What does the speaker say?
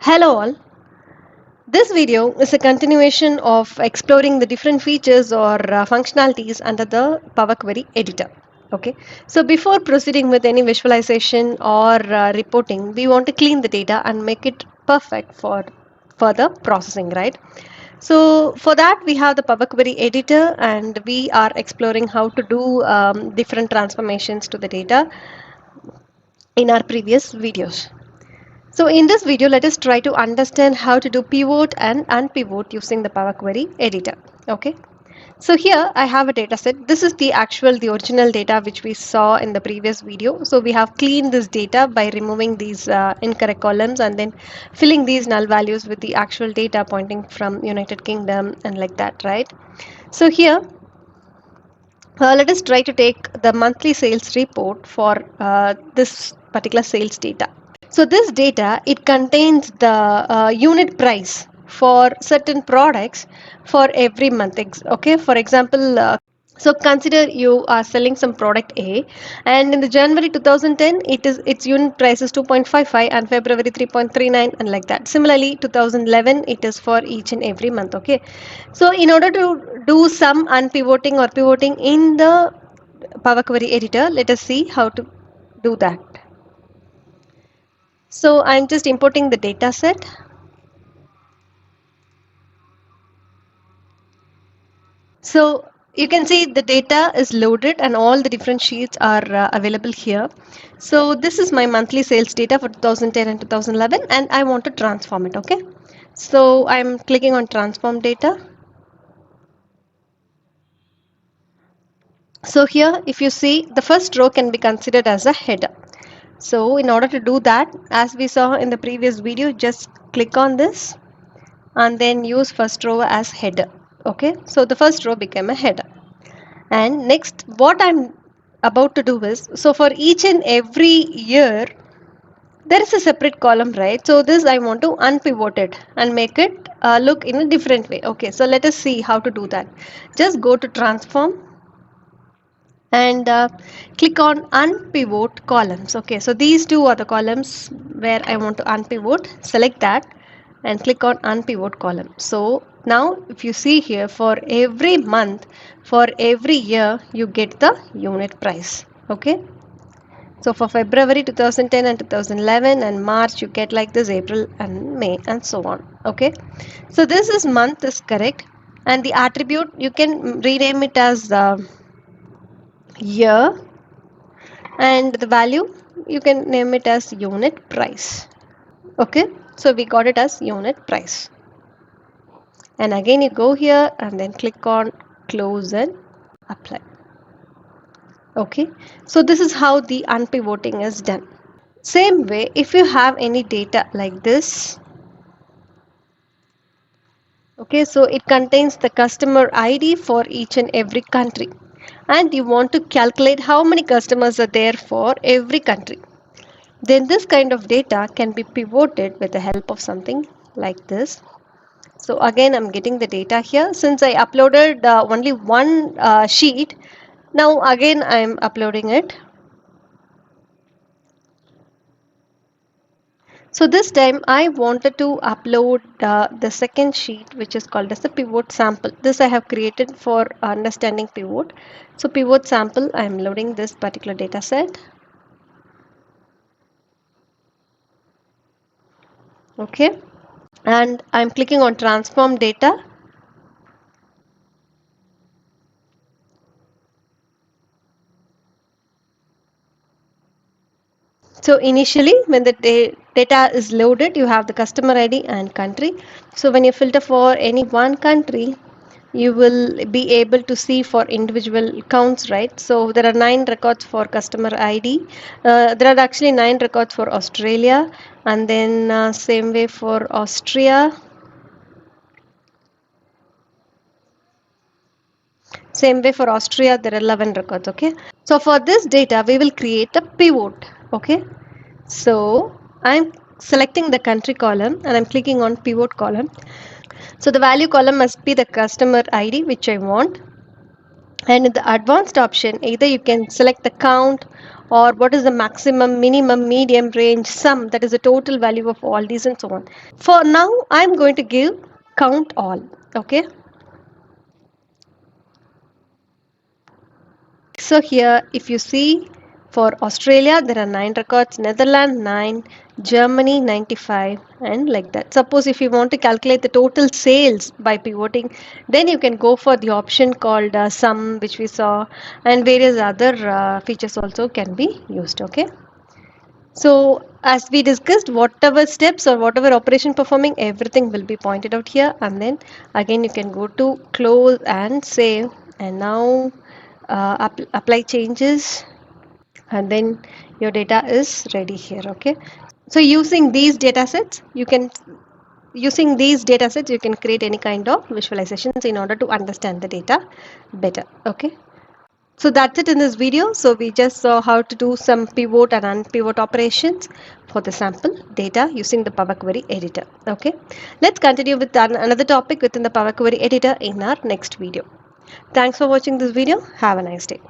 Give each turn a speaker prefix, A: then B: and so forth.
A: Hello all. This video is a continuation of exploring the different features or functionalities under the Power Query editor. Okay, so before proceeding with any visualization or reporting, we want to clean the data and make it perfect for further processing, right? So for that, we have the Power Query editor and we are exploring how to do different transformations to the data in our previous videos. So in this video, let us try to understand how to do pivot and unpivot using the Power Query editor. Okay. So here I have a data set. This is the original data which we saw in the previous video. So we have cleaned this data by removing these incorrect columns and then filling these null values with the actual data pointing from United Kingdom and like that, right? So here let us try to take the monthly sales report for this particular sales data. So this data, it contains the unit price for certain products for every month. Okay, for example, so consider you are selling some product A, and in the January 2010, its unit price is 2.55 and February 3.39 and like that. Similarly, 2011 it is for each and every month. Okay, so in order to do some unpivoting or pivoting in the Power Query editor, let us see how to do that. So I'm just importing the data set. So you can see the data is loaded and all the different sheets are available here. So this is my monthly sales data for 2010 and 2011 and I want to transform it. Okay. So I'm clicking on transform data. So here if you see, the first row can be considered as a header. So in order to do that, as we saw in the previous video, just click on this and then use first row as header. Okay, so the first row became a header. And next, what I'm about to do is, so for each and every year there is a separate column, right? So this I want to unpivot it and make it look in a different way. Okay, so let us see how to do that. Just go to transform and click on unpivot columns. Okay, so these two are the columns where I want to unpivot. Select that and click on unpivot column. So now if you see here, for every month, for every year, you get the unit price. Okay, so for February 2010 and 2011 and March, you get like this, April and May and so on. Okay, so this is month is correct, and the attribute you can rename it as year, and the value you can name it as unit price. Okay, so we got it as unit price. And again you go here and then click on close and apply. Okay, so this is how the unpivoting is done. Same way, if you have any data like this, okay, so it contains the customer ID for each and every country, and you want to calculate how many customers are there for every country. Then this kind of data can be pivoted with the help of something like this. So again, I'm getting the data here. Since I uploaded only one sheet, now again I'm uploading it. So this time I wanted to upload the second sheet, which is called as the pivot sample. This I have created for understanding pivot. So pivot sample, I'm loading this particular data set. Okay, and I'm clicking on transform data. So initially when the data is loaded, you have the customer ID and country. So when you filter for any one country, you will be able to see for individual counts, right? So there are 9 records for customer ID. There are actually 9 records for Australia, and then same way for Austria. Same way for Austria, there are 11 records. Okay. So for this data, we will create a pivot. Okay. So I'm selecting the country column and I'm clicking on pivot column. So the value column must be the customer ID, which I want. And in the advanced option, either you can select the count or what is the maximum, minimum, medium, range, sum, that is the total value of all these and so on. For now, I'm going to give count all. Okay. So here, if you see, for Australia, there are 9 records, Netherlands 9, Germany 95, and like that. Suppose if you want to calculate the total sales by pivoting, then you can go for the option called sum, which we saw, and various other features also can be used. Okay. So as we discussed, whatever steps or whatever operation performing, everything will be pointed out here, and then again you can go to close and save, and now apply changes, and then your data is ready here. Okay. So using these data sets you can create any kind of visualizations in order to understand the data better. Okay. So that's it in this video. So we just saw how to do some pivot and unpivot operations for the sample data using the Power Query editor. Okay. Let's continue with another topic within the Power Query editor in our next video. Thanks for watching this video. Have a nice day.